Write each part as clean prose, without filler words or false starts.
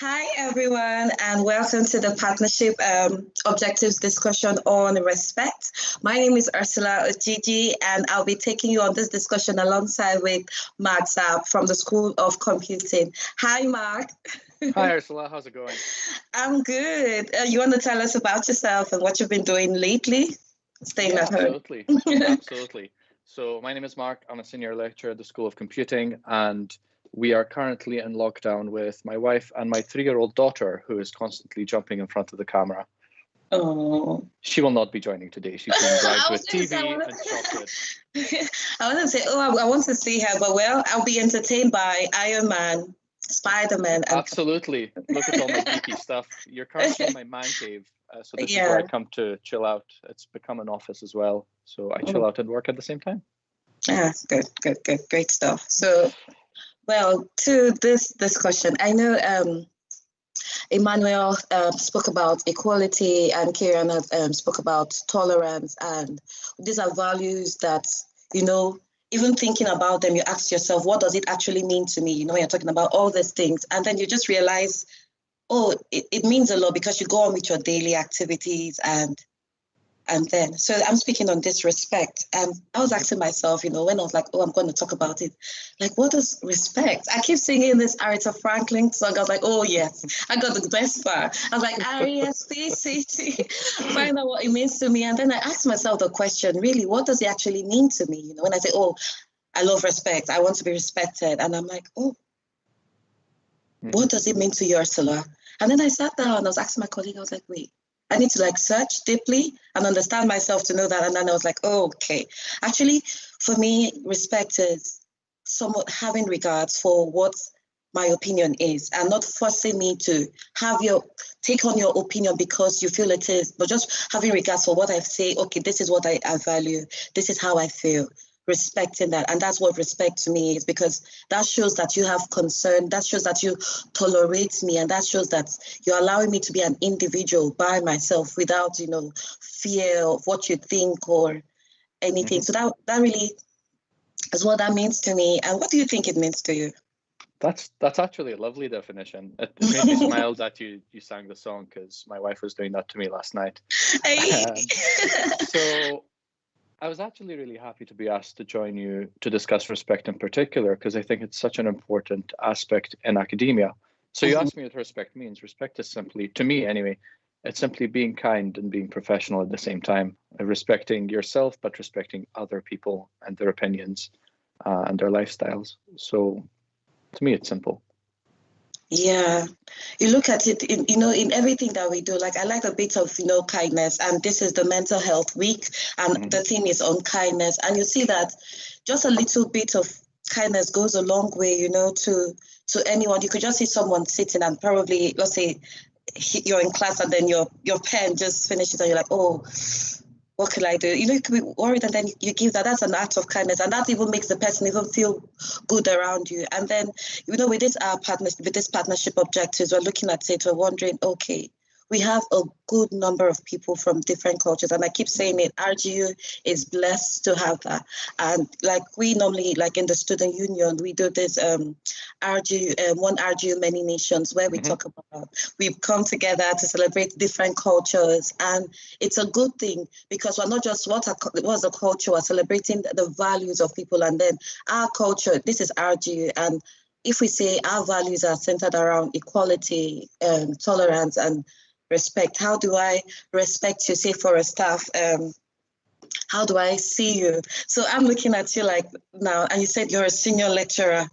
Hi, everyone, and welcome to the Partnership Objectives discussion on respect. My name is Ursula Ojiji, and I'll be taking you on this discussion alongside with Mark Zarb from the School of Computing. Hi, Mark. Hi, Ursula. How's it going? I'm good. You want to tell us about yourself and what you've been doing lately? Staying at home. Absolutely. Absolutely. So my name is Mark. I'm a senior lecturer at the School of Computing, and we are currently in lockdown with my wife and my 3-year-old daughter, who is constantly jumping in front of the camera. Oh. She will not be joining today. She's being dragged with TV and chocolate. I want to say, I want to see her, but well, I'll be entertained by Iron Man, Spider-Man. And Absolutely. Look at all my geeky stuff. You're currently in my man cave, so this is where I come to chill out. It's become an office as well, so I chill out and work at the same time. Yeah, good, great stuff. So, well, to this discussion, I know Emmanuel spoke about equality and Kieran spoke about tolerance, and these are values that, even thinking about them, you ask yourself, what does it actually mean to me? You're talking about all these things, and then you just realize, it means a lot because you go on with your daily activities and then, so I'm speaking on this respect. And I was asking myself, when I was like, I'm going to talk about it, like, what is respect? I keep singing this Aretha Franklin song. I was like, oh, yes, I got the best part. I was like, R-E-S-P-C-T, find out what it means to me. And then I asked myself the question, really, what does it actually mean to me? When I say, I love respect, I want to be respected. And I'm like, what does it mean to you, Ursula? And then I sat down and I was asking my colleague, I was like, wait, I need to search deeply and understand myself to know that. And then I was like, okay. Actually, for me, respect is somewhat having regards for what my opinion is and not forcing me to take on your opinion because you feel it is, but just having regards for what I say, okay, this is what I value. This is how I feel. Respecting that. And that's what respect to me is, because that shows that you have concern, that shows that you tolerate me, and that shows that you're allowing me to be an individual by myself without, fear of what you think or anything. So that really is what that means to me. And what do you think it means to you? That's actually a lovely definition. It made me smile that you sang the song, because my wife was doing that to me last night. So I was actually really happy to be asked to join you to discuss respect in particular, because I think it's such an important aspect in academia. So you asked me what respect means. Respect is simply, to me anyway, it's simply being kind and being professional at the same time, respecting yourself, but respecting other people and their opinions and their lifestyles. So to me, it's simple. Yeah, you look at it, in everything that we do. Like, I like a bit of, kindness, and this is the Mental Health Week, and the theme is on kindness. And you see that just a little bit of kindness goes a long way, to anyone. You could just see someone sitting and probably, let's say, you're in class and then your pen just finishes and you're like, what can I do? You could be worried, and then you give that. That's an act of kindness, and that even makes the person even feel good around you. And then, with this partnership objectives, we're looking at it. We're wondering, okay, we have a good number of people from different cultures, and I keep saying it. RGU is blessed to have that. And we normally, in the student union, we do this RGU, one RGU, many nations, where we talk about we've come together to celebrate different cultures, and it's a good thing because we're not just what's the culture, we're celebrating the values of people, and then our culture. This is RGU, and if we say our values are centered around equality, tolerance, and respect. How do I respect you? Say for a staff, how do I see you? So I'm looking at you now, and you said you're a senior lecturer.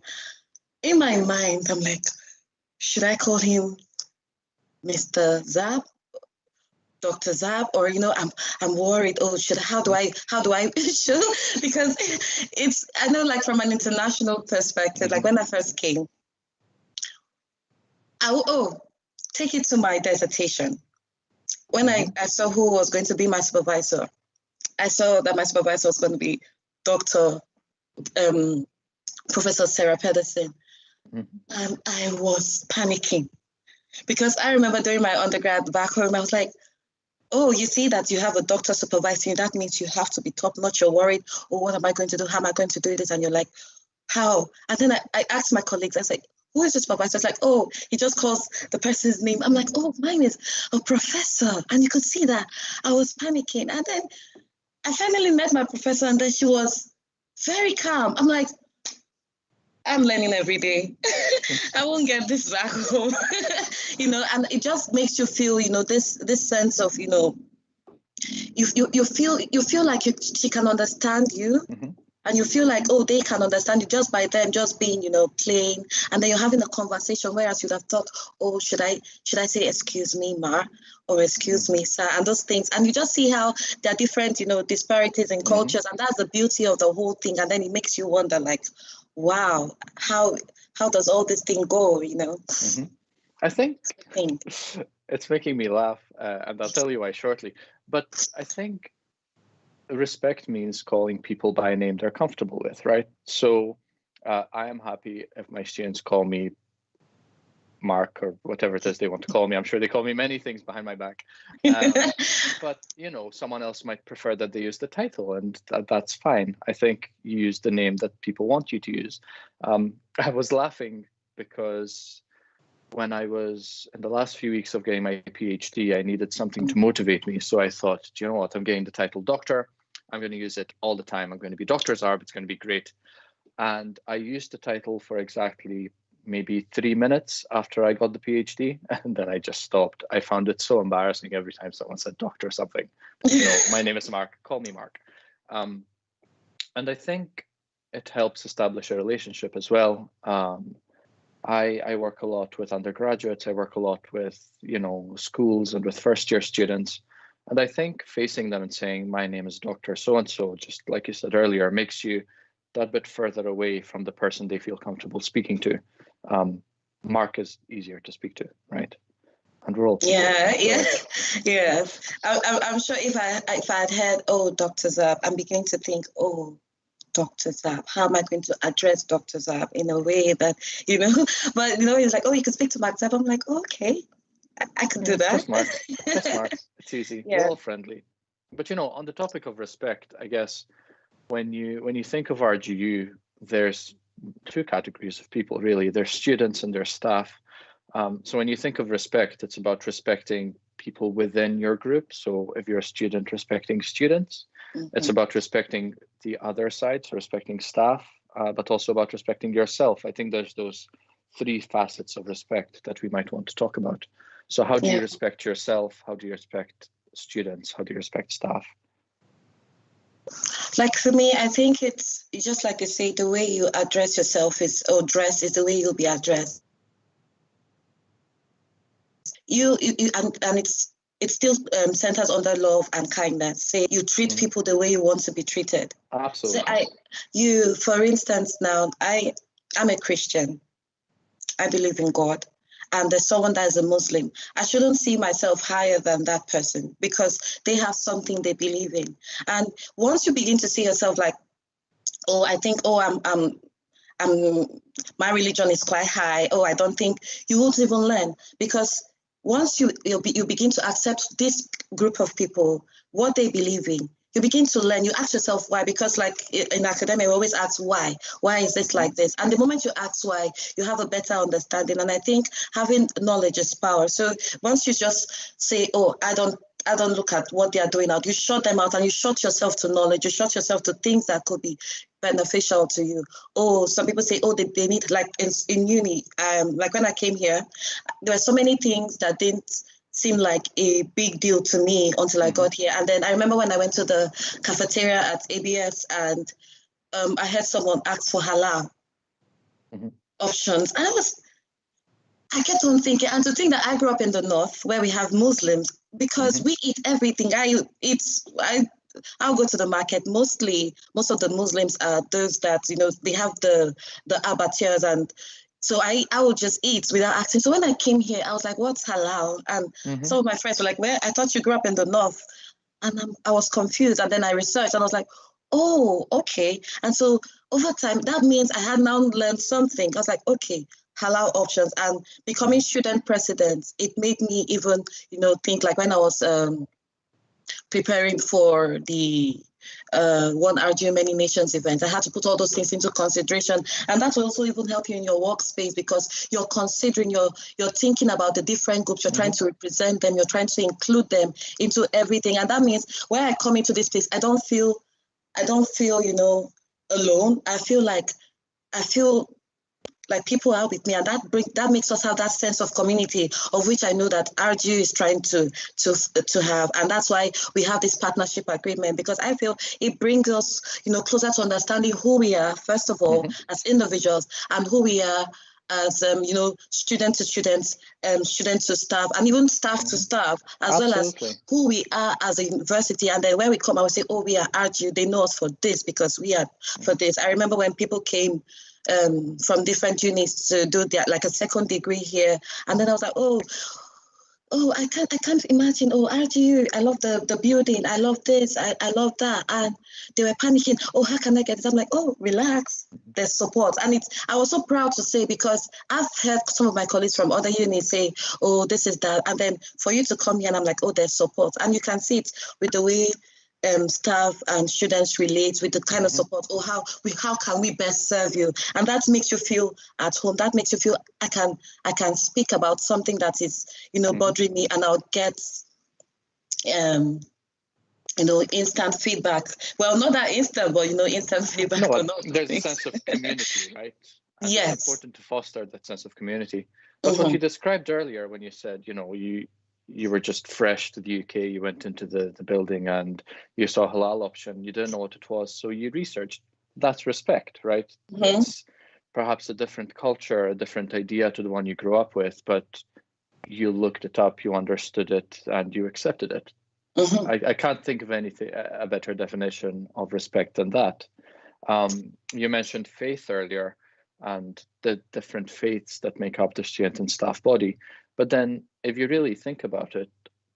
In my mind, I'm like, should I call him Mr. Zarb, Dr. Zarb, or I'm worried. How do I show? Because I know, from an international perspective, when I first came, take it to my dissertation. When I saw who was going to be my supervisor, I saw that my supervisor was going to be Dr. Professor Sarah Pedersen. And I was panicking because I remember during my undergrad back home, I was like, you see that you have a doctor supervising you, that means you have to be top notch. You're worried, what am I going to do? How am I going to do this? And you're like, how? And then I asked my colleagues, I said, who is this professor? It's like, oh, he just calls the person's name. I'm like, oh, mine is a professor. And you could see that I was panicking. And then I finally met my professor, and then she was very calm. I'm like, I'm learning every day. I won't get this back home. And it just makes you feel, this sense of, you feel like she can understand you. Mm-hmm. And you feel like, oh, they can understand you just by them just being, playing. And then you're having a conversation, whereas you'd have thought, oh, should I say, excuse me, Ma, or excuse me, sir, and those things. And you just see how there are different, disparities in cultures. And that's the beauty of the whole thing. And then it makes you wonder, like, wow, how does all this thing go, Mm-hmm. I think it's making me laugh, and I'll tell you why shortly. But I think respect means calling people by a name they're comfortable with, right? So I am happy if my students call me Mark or whatever it is they want to call me. I'm sure they call me many things behind my back. But, someone else might prefer that they use the title, and that's fine. I think you use the name that people want you to use. I was laughing because when I was in the last few weeks of getting my PhD, I needed something to motivate me. So I thought, do you know what? I'm getting the title doctor. I'm going to use it all the time. I'm going to be Dr. Zarb. It's going to be great. And I used the title for exactly maybe 3 minutes after I got the PhD. And then I just stopped. I found it so embarrassing every time someone said doctor something. My name is Mark. Call me Mark. And I think it helps establish a relationship as well. I work a lot with undergraduates. I work a lot with, schools and with first-year students. And I think facing them and saying, my name is Dr. So-and-so, just like you said earlier, makes you that bit further away from the person they feel comfortable speaking to. Mark is easier to speak to, right? And we're all people, yeah. I'm sure if I had heard, oh, Dr. Zarb, I'm beginning to think, oh, Dr. Zarb, how am I going to address Dr. Zarb in a way that, but, he's like, oh, you could speak to Mark Zarb. I'm like, okay, I could do that. Just Mark. It's easy. Yeah. We're all friendly. But, on the topic of respect, I guess when you think of RGU, there's two categories of people, really. There's students and there's staff. So when you think of respect, it's about respecting people within your group. So if you're a student, respecting students. It's about respecting the other side, so respecting staff, but also about respecting yourself. I think there's those three facets of respect that we might want to talk about. So how do you respect yourself? How do you respect students? How do you respect staff? Like for me, I think it's just like they say, the way you address yourself dress is the way you'll be addressed. And it still centers under love and kindness. Say you treat people the way you want to be treated. Absolutely. So for instance, now I'm a Christian. I believe in God. And there's someone that is a Muslim. I shouldn't see myself higher than that person because they have something they believe in. And once you begin to see yourself like, oh, I think, my religion is quite high. Oh, I don't think, you won't even learn, because once you begin to accept this group of people, what they believe in, you begin to learn. You ask yourself why, because like in academia, we always ask why. Why is this like this? And the moment you ask why, you have a better understanding. And I think having knowledge is power. So once you just say, oh, I don't look at what they are doing out, you shut them out and you shut yourself to knowledge. You shut yourself to things that could be beneficial to you. Oh, some people say, oh, they need, like in uni, like when I came here, there were so many things that didn't seem like a big deal to me until I got here. And then I remember when I went to the cafeteria at ABS and I heard someone ask for halal options. And I kept on thinking, and to think that I grew up in the North where we have Muslims, because we eat everything. I'll go to the market. Most of the Muslims are those that, they have the abattoirs, and so I would just eat without asking. So when I came here, I was like, what's halal? And some of my friends were like, well, I thought you grew up in the North. And I was confused. And then I researched and I was like, oh, okay. And so over time, that means I had now learned something. I was like, okay, halal options. And becoming student president, it made me even, think like when I was preparing for the one RGU Many Nations event. I had to put all those things into consideration. And that will also even help you in your workspace, because you're considering, you're thinking about the different groups, you're trying to represent them, you're trying to include them into everything. And that means when I come into this place, I don't feel, alone. I feel like people are with me, and that makes us have that sense of community, of which I know that RGU is trying to have. And that's why we have this partnership agreement, because I feel it brings us, closer to understanding who we are, first of all, as individuals, and who we are as, student to students, student to staff, and even staff to staff, as well as who we are as a university. And then when we come, I would say, oh, we are RGU. They know us for this because we are for this. I remember when people came from different units to do a second degree here, and then I was like, oh, I can't imagine. Oh, RGU, I love the building, I love this, I love that. And they were panicking. Oh, how can I get this? I'm like, oh, relax, there's support. And I was so proud to say, because I've heard some of my colleagues from other units say, oh, this is that, and then for you to come here, and I'm like, oh, there's support. And you can see it with the way staff and students relate, with the kind of support. Oh, how can we best serve you? And that makes you feel at home. That makes you feel I can speak about something that is bothering me, and I'll get instant feedback. Well, not that instant, but instant feedback. No, there's a sense of community, right? And yes, it's important to foster that sense of community. But what you described earlier, when you said you were just fresh to the UK, you went into the building and you saw a halal option, you didn't know what it was, so you researched. That's respect, right? It's perhaps a different culture, a different idea to the one you grew up with, but you looked it up, you understood it, and you accepted it. I can't think of a better definition of respect than that. You mentioned faith earlier, and the different faiths that make up the student and staff body. But then if you really think about it,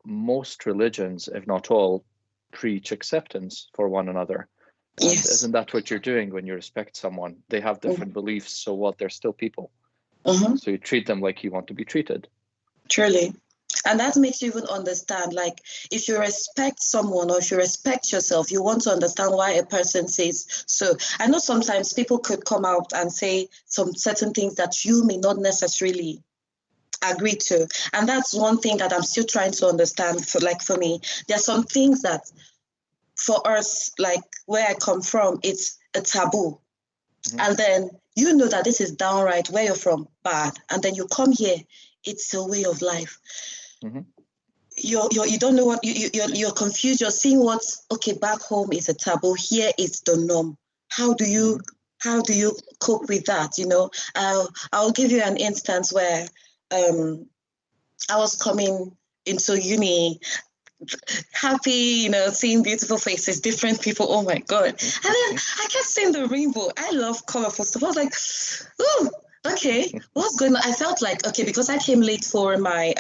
most religions, if not all, preach acceptance for one another. Yes. Isn't that what you're doing when you respect someone? They have different beliefs, so what? They're still people. So you treat them like you want to be treated. Truly. And that makes you even understand, like, if you respect someone or if you respect yourself, you want to understand why a person says so. I know sometimes people could come out and say some certain things that you may not necessarily agree to. And that's one thing that I'm still trying to understand. For me, there are some things that for us, like where I come from, it's a taboo. And then that this is downright where you're from, bad. And then you come here, it's a way of life. You don't know what you're confused. You're seeing what's okay back home is a taboo. Here is the norm. How do you cope with that? I'll give you an instance where I was coming into uni, happy, seeing beautiful faces, different people. Oh my God! And then I kept seeing the rainbow. I love colorful stuff. I was like, oh, okay, what's going on? I felt like, okay, because I came late for my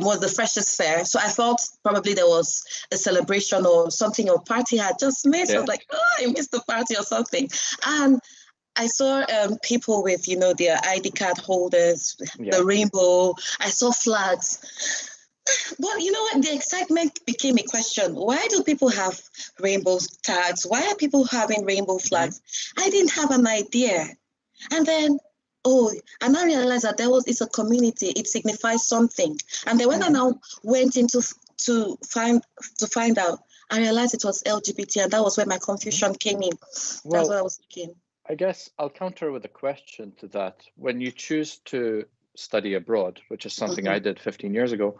was the freshers fair, so I felt probably there was a celebration or something, or party had just missed. I was like, oh, I missed the party or something. And I saw people with, their ID card holders, the rainbow. I saw flags. But you know what? The excitement became a question. Why do people have rainbow tags? Why are people having rainbow flags? I didn't have an idea. And then, and I realized that it's a community. It signifies something. And then when I now went into to find out, I realized it was LGBT, and that was where my confusion came in. That's what I was thinking. I guess I'll counter with a question to that. When you choose to study abroad, which is something I did 15 years ago,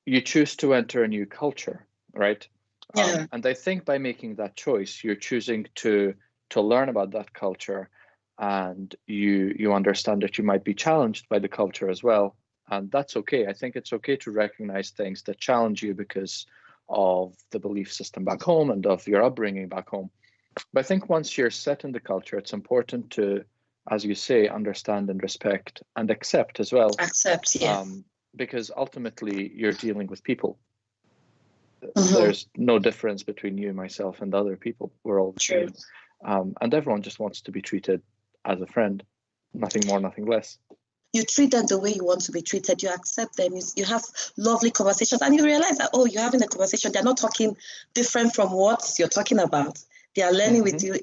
you choose to enter a new culture, right? Yeah. And I think by making that choice, you're choosing to learn about that culture, and you understand that you might be challenged by the culture as well. And that's okay. I think it's okay to recognize things that challenge you because of the belief system back home and of your upbringing back home. But I think once you're set in the culture, it's important to, as you say, understand and respect and accept as well. Accept, yeah. Because ultimately you're dealing with people. There's no difference between you, myself, and other people. We're all the same. And everyone just wants to be treated as a friend, nothing more, nothing less. you treat them the way you want to be treated. You accept them. You have lovely conversations, and you realize that, oh, you're having a conversation. They're not talking different from what you're talking about. They are learning with you.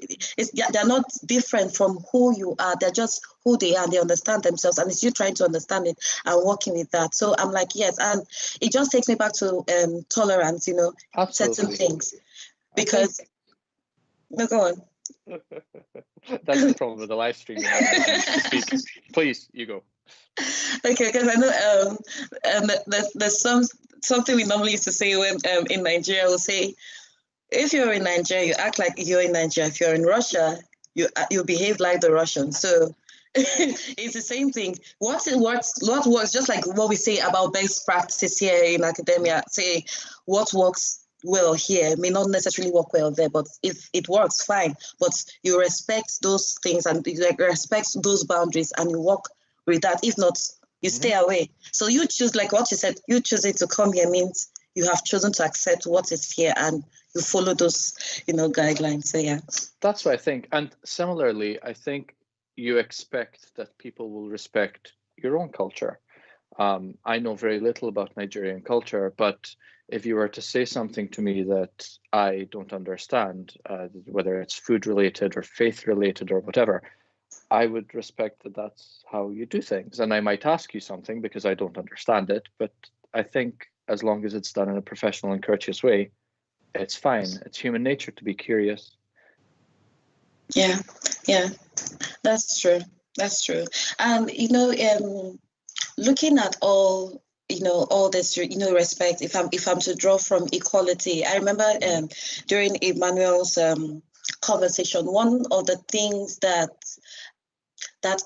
They're not different from who you are. They're just who they are. And they understand themselves, and it's you trying to understand it and working with that. So I'm like, yes, and it just takes me back to tolerance. Certain things, because no, go on. That's the problem with the live stream. Speak. Please, you go. Okay, because I know there's something we normally used to say when in Nigeria. We'll say, if you're in Nigeria, you act like you're in Nigeria. If you're in Russia, you behave like the Russians. So it's the same thing. What works, just like what we say about best practice here in academia, say what works well here may not necessarily work well there, but if it works, fine. But you respect those things and you respect those boundaries and you work with that. If not, you stay away. So you choose, like what you said, you choosing to come here means you have chosen to accept what is here and you follow those, guidelines. So yeah. That's what I think. And similarly, I think you expect that people will respect your own culture. I know very little about Nigerian culture, but if you were to say something to me that I don't understand, whether it's food related or faith related or whatever, I would respect that that's how you do things. And I might ask you something because I don't understand it, but I think as long as it's done in a professional and courteous way, it's fine. It's human nature to be curious. Yeah, that's true. That's true. And looking at all this respect, if I'm to draw from equality, I remember during Emmanuel's conversation, one of the things that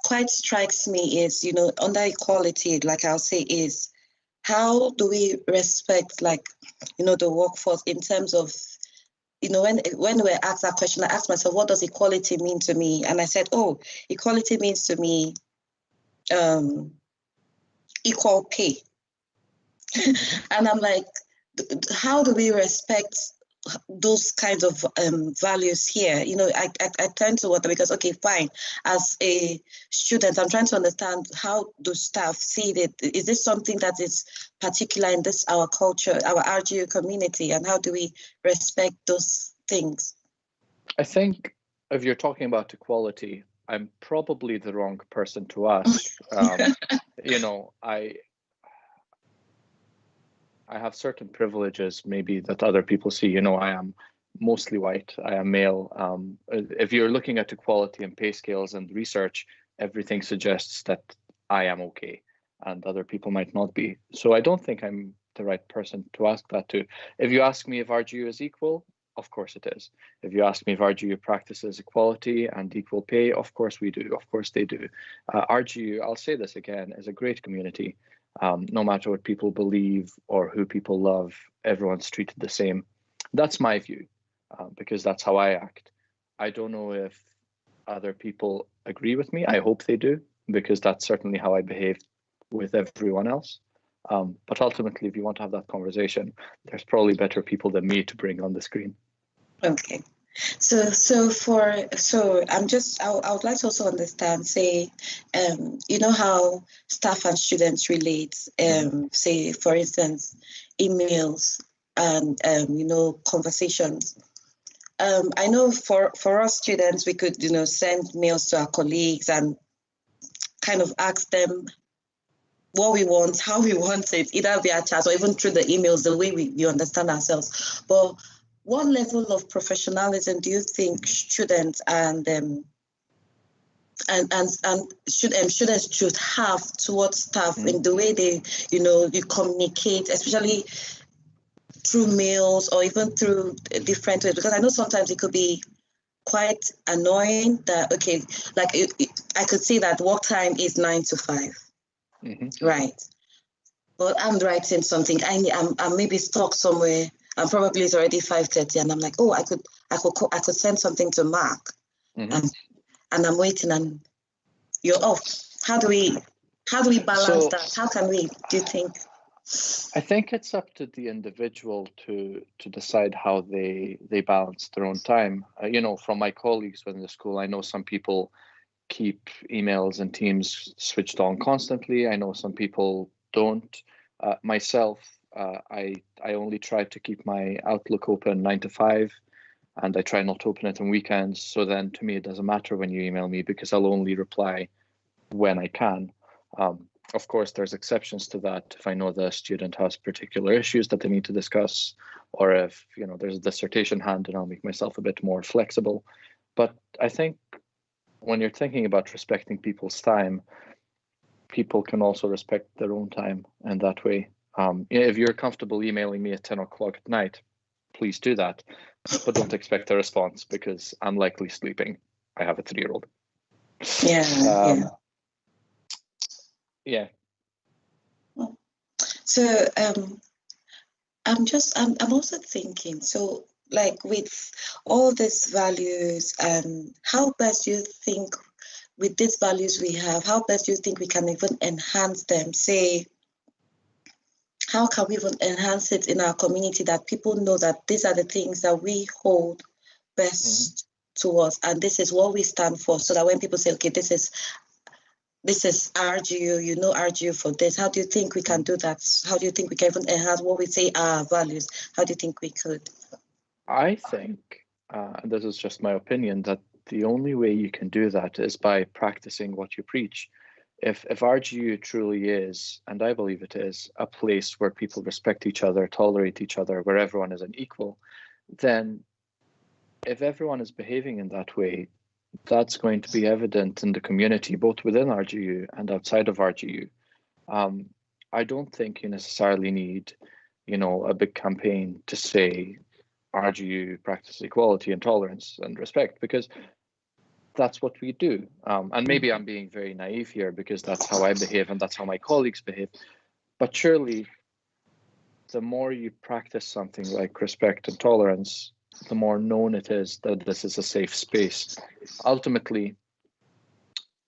quite strikes me is under equality, like I'll say, is how do we respect the workforce in terms of when we're asked that question, I asked myself, what does equality mean to me? And I said, oh, equality means to me equal pay. And I'm like, how do we respect those kinds of values here? I turn to water because, okay, fine. As a student, I'm trying to understand, how do staff see it? Is this something that is particular in our culture, our RGU community? And how do we respect those things? I think if you're talking about equality, I'm probably the wrong person to ask. I have certain privileges maybe that other people see. I am mostly white. I am male. If you're looking at equality and pay scales and research, everything suggests that I am okay and other people might not be. So I don't think I'm the right person to ask that to. If you ask me if RGU is equal, of course it is. If you ask me if RGU practices equality and equal pay, of course we do. Of course they do. RGU, I'll say this again, is a great community. No matter what people believe or who people love, everyone's treated the same. That's my view, because that's how I act. I don't know if other people agree with me. I hope they do, because that's certainly how I behave with everyone else. But ultimately, if you want to have that conversation, there's probably better people than me to bring on the screen. Okay. So I would like to also understand, say, how staff and students relate, say, for instance, emails and, conversations. I know for us students, we could, send mails to our colleagues and kind of ask them what we want, how we want it, either via chat or even through the emails, the way we understand ourselves. But what level of professionalism do you think students and students should have towards staff in the way they, you communicate, especially through mails or even through different ways? Because I know sometimes it could be quite annoying that, okay, I could see that work time is 9 to 5. Right. But I'm writing something. I'm maybe stuck somewhere, and probably it's already 5:30, and I'm like, oh, I could send something to Mark, and I'm waiting, and you're off. How do we balance that? How can we? Do you think? I think it's up to the individual to decide how they balance their own time. From my colleagues within the school, I know some people keep emails and Teams switched on constantly. I know some people don't. Myself, I only try to keep my Outlook open 9 to 5, and I try not to open it on weekends. So then to me, it doesn't matter when you email me because I'll only reply when I can. Of course, there's exceptions to that. If I know the student has particular issues that they need to discuss, or if there's a dissertation hand, and I'll make myself a bit more flexible. But I think when you're thinking about respecting people's time, people can also respect their own time in that way. If you're comfortable emailing me at 10 o'clock at night, please do that, but don't expect a response because I'm likely sleeping. I have a 3-year-old. Yeah. So I'm also thinking, so like with all these values, how best you think with these values we have, how best you think we can even enhance them? Say, how can we even enhance it in our community that people know that these are the things that we hold best to us, and this is what we stand for, so that when people say, okay, this is RGU, RGU for this. How do you think we can do that? How do you think we can even enhance what we say our values? How do you think we could? I think, and this is just my opinion, that the only way you can do that is by practicing what you preach. If RGU truly is, and I believe it is, a place where people respect each other, tolerate each other, where everyone is an equal, then if everyone is behaving in that way, that's going to be evident in the community, both within RGU and outside of RGU. I don't think you necessarily need, a big campaign to say RGU practice equality and tolerance and respect, because that's what we do. And maybe I'm being very naive here because that's how I behave and that's how my colleagues behave. But surely, the more you practice something like respect and tolerance, the more known it is that this is a safe space. Ultimately,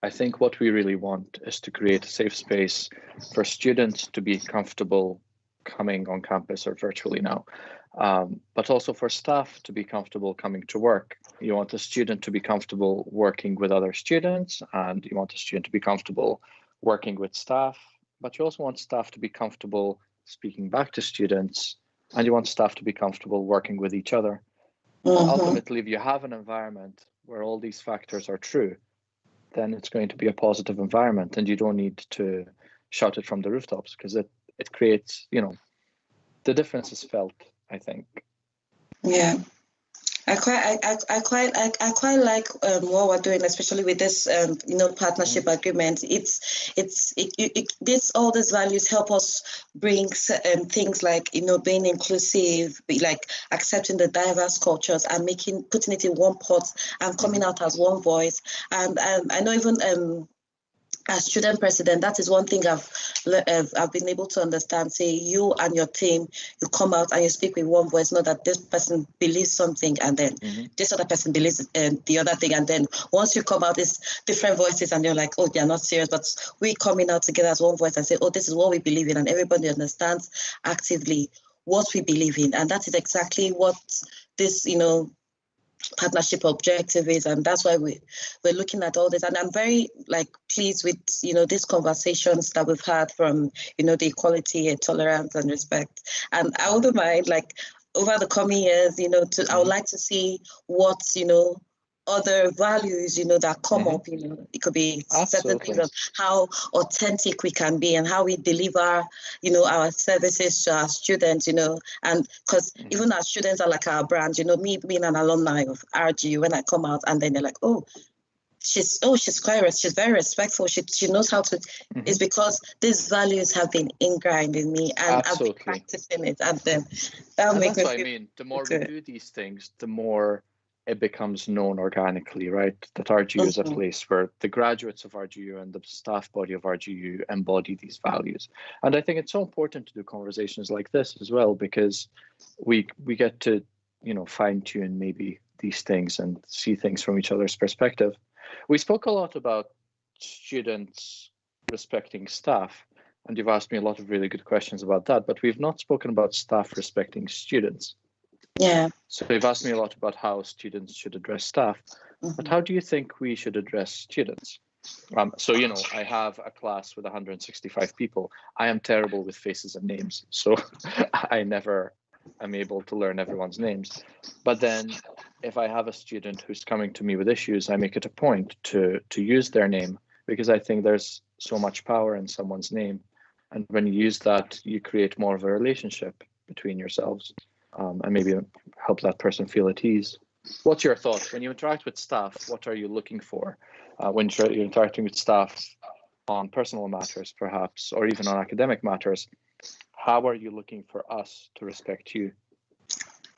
I think what we really want is to create a safe space for students to be comfortable coming on campus or virtually now, but also for staff to be comfortable coming to work. You want a student to be comfortable working with other students, and you want a student to be comfortable working with staff, but you also want staff to be comfortable speaking back to students, and you want staff to be comfortable working with each other. Ultimately, if you have an environment where all these factors are true, then it's going to be a positive environment, and you don't need to shout it from the rooftops, because it creates, the difference is felt, I think. Yeah. I quite like what we're doing, especially with this partnership agreement. All these values help us bring things like being inclusive, like accepting the diverse cultures and putting it in one pot and coming out as one voice. And I know even as student president, that is one thing I've been able to understand. Say you and your team, you come out and you speak with one voice, not that this person believes something and then this other person believes the other thing. And then once you come out, it's different voices and you're like, oh, they're not serious. But we coming out together as one voice and say, oh, this is what we believe in. And everybody understands actively what we believe in. And that is exactly what this, partnership objective is, and that's why we're looking at all this. And I'm very pleased with these conversations that we've had from the equality and tolerance and respect. And I wouldn't mind over the coming years I would like to see what other values that come up. It could be certain things of how authentic we can be and how we deliver our services to our students, and because even our students are like our brand. Me being an alumni of RGU, when I come out and then they're like, she's very respectful, she knows how to. It's because these values have been ingrained in me and I've been practicing it, and then that'll make me feel. I mean, the more we do these things, the more it becomes known organically, right? That RGU is a place where the graduates of RGU and the staff body of RGU embody these values. And I think it's so important to do conversations like this as well, because we get to, fine tune maybe these things and see things from each other's perspective. We spoke a lot about students respecting staff, and you've asked me a lot of really good questions about that, but we've not spoken about staff respecting students. Yeah. So you've asked me a lot about how students should address staff. But how do you think we should address students? So, I have a class with 165 people. I am terrible with faces and names, so I never am able to learn everyone's names. But then if I have a student who's coming to me with issues, I make it a point to use their name, because I think there's so much power in someone's name. And when you use that, you create more of a relationship between yourselves, and maybe help that person feel at ease. What's your thought? When you interact with staff, what are you looking for? When you're interacting with staff on personal matters, perhaps, or even on academic matters, how are you looking for us to respect you?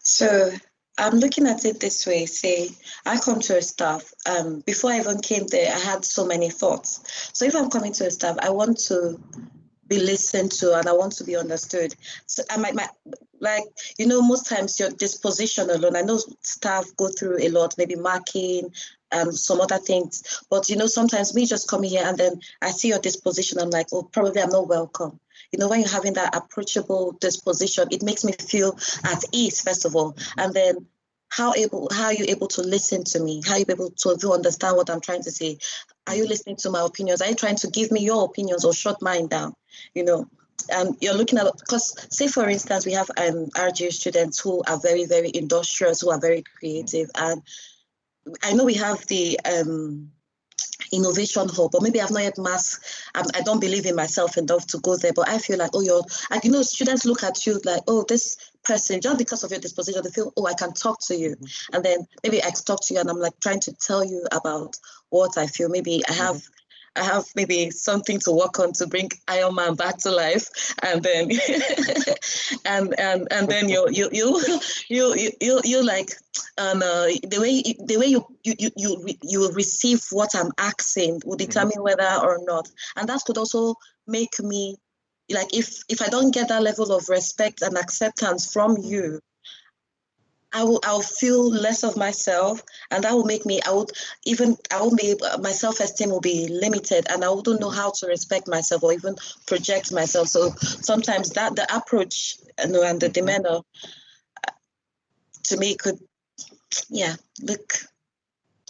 So I'm looking at it this way. Say, I come to a staff. Before I even came there, I had so many thoughts. So if I'm coming to a staff, I want to be listened to and I want to be understood. So I might most times your disposition alone, I know staff go through a lot, maybe marking and some other things, but sometimes me just coming here and then I see your disposition, I'm like, oh, probably I'm not welcome. When you're having that approachable disposition, it makes me feel at ease, first of all, and then how are you able to listen to me? How are you able to understand what I'm trying to say? Are you listening to my opinions? Are you trying to give me your opinions or shut mine down? And you're looking at, because say for instance, we have RGU students who are very, very industrious, who are very creative. And I know we have the innovation hub, but maybe I've not yet I don't believe in myself enough to go there, but I feel like, students look at you like, oh, this person, just because of your disposition, they feel, oh, I can talk to you. And then maybe I talk to you and I'm like trying to tell you about what I feel. Maybe I have maybe something to work on to bring Iron Man back to life, and then and then you like, the way you receive what I'm asking will determine whether or not, and that could also make me like, if I don't get that level of respect and acceptance from you, I'll feel less of myself, and that will make me, my self-esteem will be limited, and I wouldn't know how to respect myself or even project myself. So sometimes that the approach and the demeanor to me could,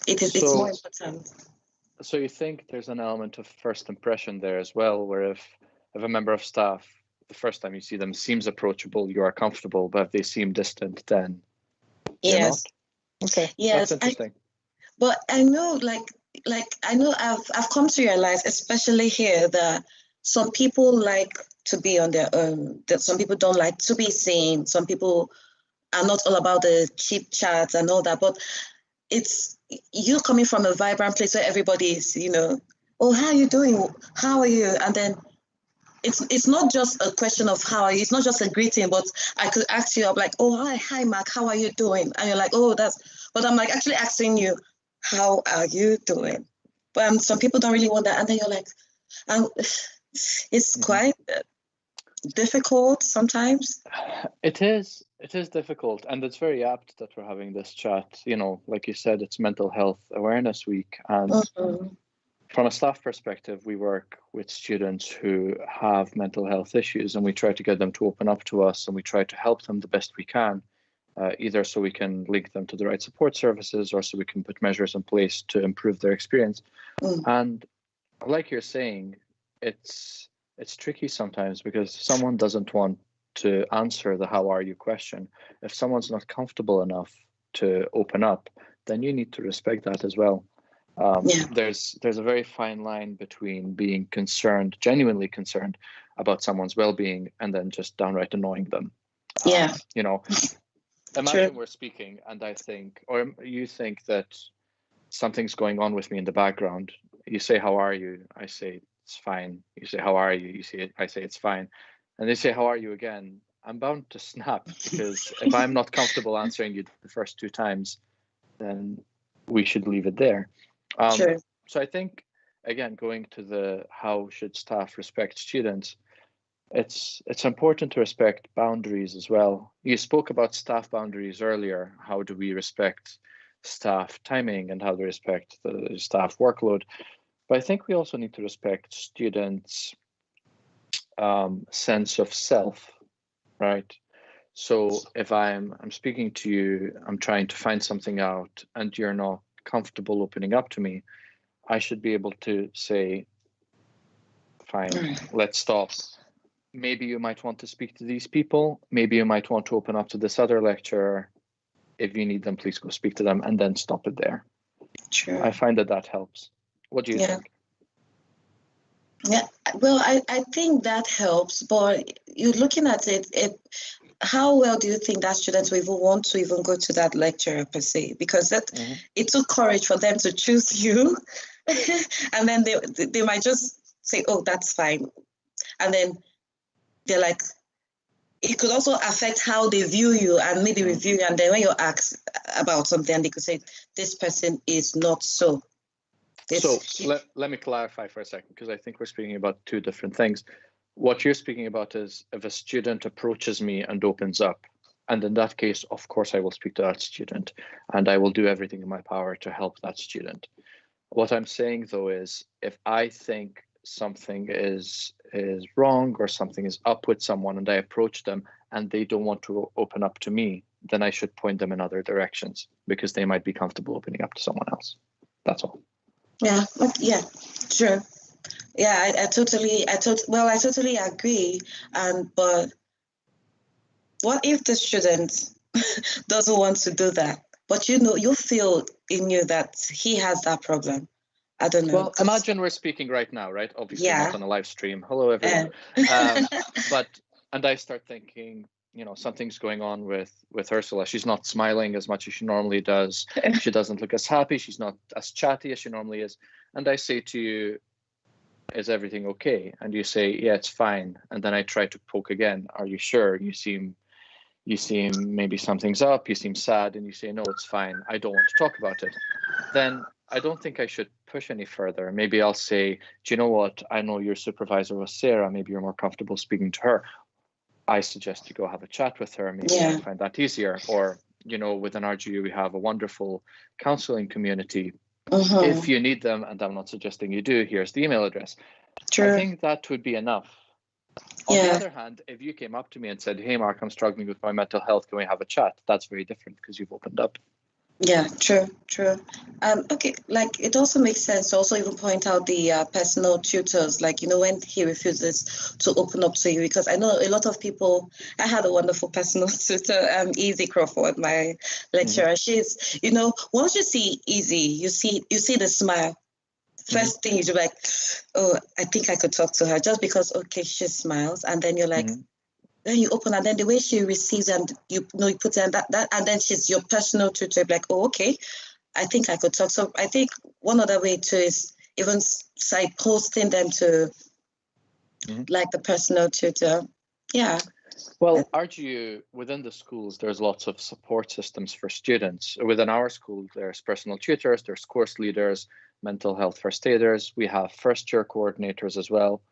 it's more important. So you think there's an element of first impression there as well, where if a member of staff, the first time you see them, seems approachable, you are comfortable, but if they seem distant, then yes. Okay. Yes. That's interesting. But I know, I know I've come to realize, especially here, that some people like to be on their own. That some people don't like to be seen. Some people are not all about the cheap chats and all that. But it's you coming from a vibrant place where everybody is, oh, how are you doing? How are you? And then it's not just a question of how are you. It's not just a greeting, but I could ask you, I'm like, oh, hi, Mark, how are you doing? And you're like, oh, but I'm like actually asking you, how are you doing? But some people don't really want that. And then you're like, it's quite difficult sometimes. It is difficult. And it's very apt that we're having this chat. Like you said, it's Mental Health Awareness Week. And from a staff perspective, we work with students who have mental health issues, and we try to get them to open up to us, and we try to help them the best we can, either so we can link them to the right support services, or so we can put measures in place to improve their experience. And like you're saying, it's tricky sometimes, because someone doesn't want to answer the how are you question. If someone's not comfortable enough to open up, then you need to respect that as well. There's a very fine line between being genuinely concerned about someone's well-being, and then just downright annoying them. Imagine we're speaking and I think, or you think that something's going on with me in the background. You say, how are you? I say, it's fine. You say, how are you? I say, it's fine. And they say, how are you again? I'm bound to snap, because if I'm not comfortable answering you the first two times, then we should leave it there. So I think, again, going to the how should staff respect students, it's important to respect boundaries as well. You spoke about staff boundaries earlier. How do we respect staff timing, and how do we respect the staff workload? But I think we also need to respect students' sense of self, right? So if I'm speaking to you, I'm trying to find something out, and you're not comfortable opening up to me, I should be able to say, fine, let's stop. Maybe you might want to speak to these people. Maybe you might want to open up to this other lecturer. If you need them, please go speak to them, and then stop it there. True. I find that helps. What do you think? Yeah, well, I think that helps, but you're looking at it, how well do you think that students will even want to even go to that lecturer per se? Because that it took courage for them to choose you, and then they might just say, oh, that's fine. And then they're like, it could also affect how they view you and maybe review you. And then when you ask about something, they could say, this person is not so. So let me clarify for a second, because I think we're speaking about two different things. What you're speaking about is if a student approaches me and opens up, and in that case, of course, I will speak to that student and I will do everything in my power to help that student. What I'm saying, though, is if I think something is wrong or something is up with someone and I approach them and they don't want to open up to me, then I should point them in other directions because they might be comfortable opening up to someone else. That's all. Yeah, sure. Yeah, I totally agree. But what if the student doesn't want to do that? But you feel in you that he has that problem. I don't know. Well, imagine we're speaking right now, right? Obviously not on a live stream. Hello, everyone. And I start thinking, something's going on with Ursula. She's not smiling as much as she normally does. She doesn't look as happy. She's not as chatty as she normally is. And I say to you, is everything okay? And you say, yeah, it's fine. And then I try to poke again. Are you sure? You seem maybe something's up. You seem sad. And you say, no, it's fine. I don't want to talk about it. Then I don't think I should push any further. Maybe I'll say, do you know what? I know your supervisor was Sarah. Maybe you're more comfortable speaking to her. I suggest you go have a chat with her. Maybe I find that easier. Or, within RGU, we have a wonderful counseling community. If you need them, and I'm not suggesting you do, here's the email address. True. I think that would be enough. On the other hand, if you came up to me and said, hey, Mark, I'm struggling with my mental health, can we have a chat? That's very different because you've opened up. Yeah, true. Okay, it also makes sense to also even point out the personal tutors, when he refuses to open up to you, because I know a lot of people. I had a wonderful personal tutor, Easy Crawford, my lecturer. She's, once you see Easy, you see the smile. First thing you're like, oh, I think I could talk to her, just because, okay, she smiles, and then you're like, then you open, and then the way she receives, and you put her in that, and then she's your personal tutor. Like, oh, okay, I think I could talk. So I think one other way too is even posting them to the personal tutor. Yeah. Well, RGU, within the schools, there's lots of support systems for students. Within our school, there's personal tutors, there's course leaders, mental health first aiders. We have first year coordinators as well.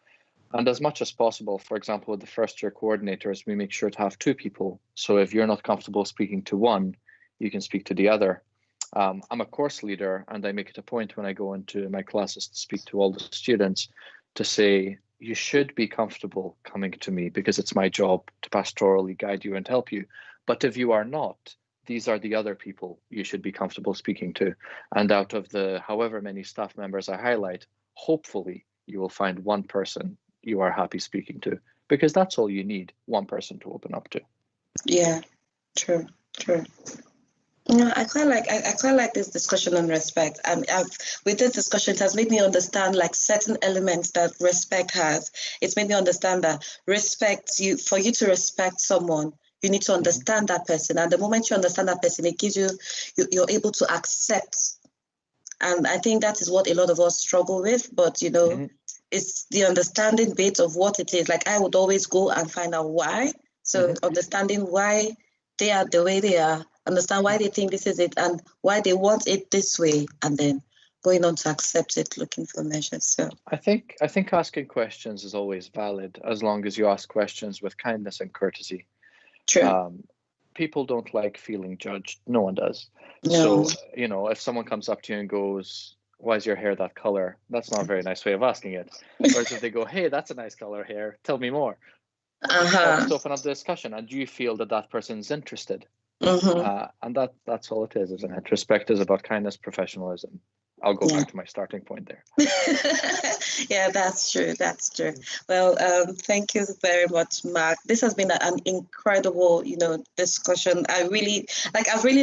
And as much as possible, for example, with the first year coordinators, we make sure to have two people. So if you're not comfortable speaking to one, you can speak to the other. I'm a course leader, and I make it a point when I go into my classes to speak to all the students to say, you should be comfortable coming to me because it's my job to pastorally guide you and help you. But if you are not, these are the other people you should be comfortable speaking to. And out of the however many staff members I highlight, hopefully you will find one person you are happy speaking to, because that's all you need, one person to open up to. Yeah, true. I quite like this discussion on respect. With this discussion, it has made me understand certain elements that respect has. It's made me understand that for you to respect someone, you need to understand that person. And the moment you understand that person, it gives you're able to accept. And I think that is what a lot of us struggle with. But, it's the understanding bit of what it is. I would always go and find out why. So understanding why they are the way they are, understand why they think this is it and why they want it this way, and then going on to accept it, looking for measures. So I think asking questions is always valid as long as you ask questions with kindness and courtesy. True. People don't like feeling judged. No one does. No. So, if someone comes up to you and goes, why is your hair that color? That's not a very nice way of asking it. Whereas if they go, hey, that's a nice color hair, tell me more. It helps to open up the discussion. And do you feel that person's interested? And that's all it is, isn't it? Respect is about kindness, professionalism. I'll go back to my starting point there. Yeah, that's true. That's true. Well, thank you very much, Mark. This has been an incredible, discussion. I've really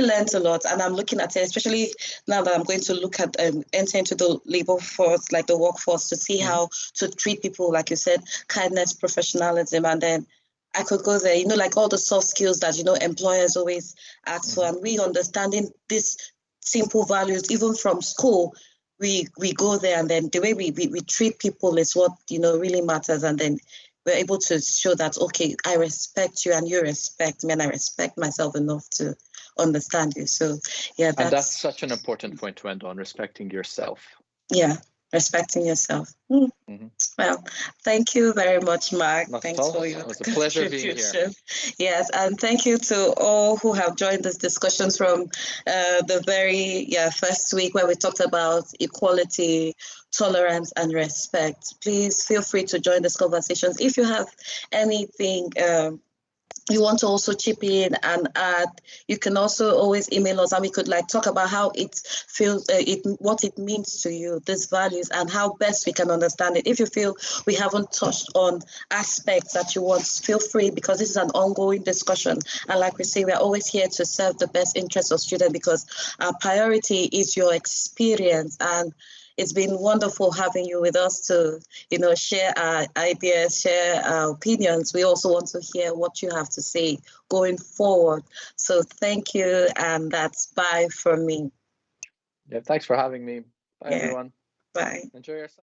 learned a lot, and I'm looking at it, especially now that I'm going to look at enter into the labor force, like the workforce, to see how to treat people, like you said, kindness, professionalism, and then I could go there, like all the soft skills that, employers always ask for, and we understanding this simple values, even from school, we go there, and then the way we treat people is what, really matters. And then we're able to show that, okay, I respect you and you respect me, and I respect myself enough to understand you. So, yeah. That's such an important point to end on, respecting yourself. Yeah, respecting yourself. Well, thank you very much, Mark. Thanks for your contribution. It was a pleasure being here. Yes, and thank you to all who have joined this discussions from the very first week, where we talked about equality, tolerance, and respect. Please feel free to join these conversations. If you have anything you want to also chip in and add, you can also always email us, and we could talk about how it feels, what it means to you, these values, and how best we can understand it. If you feel we haven't touched on aspects that you want, feel free, because this is an ongoing discussion. And like we say, we're always here to serve the best interests of students, because our priority is your experience. And it's been wonderful having you with us to, share our ideas, share our opinions. We also want to hear what you have to say going forward. So thank you, and that's bye from me. Yeah, thanks for having me. Bye, everyone. Bye. Enjoy yourself.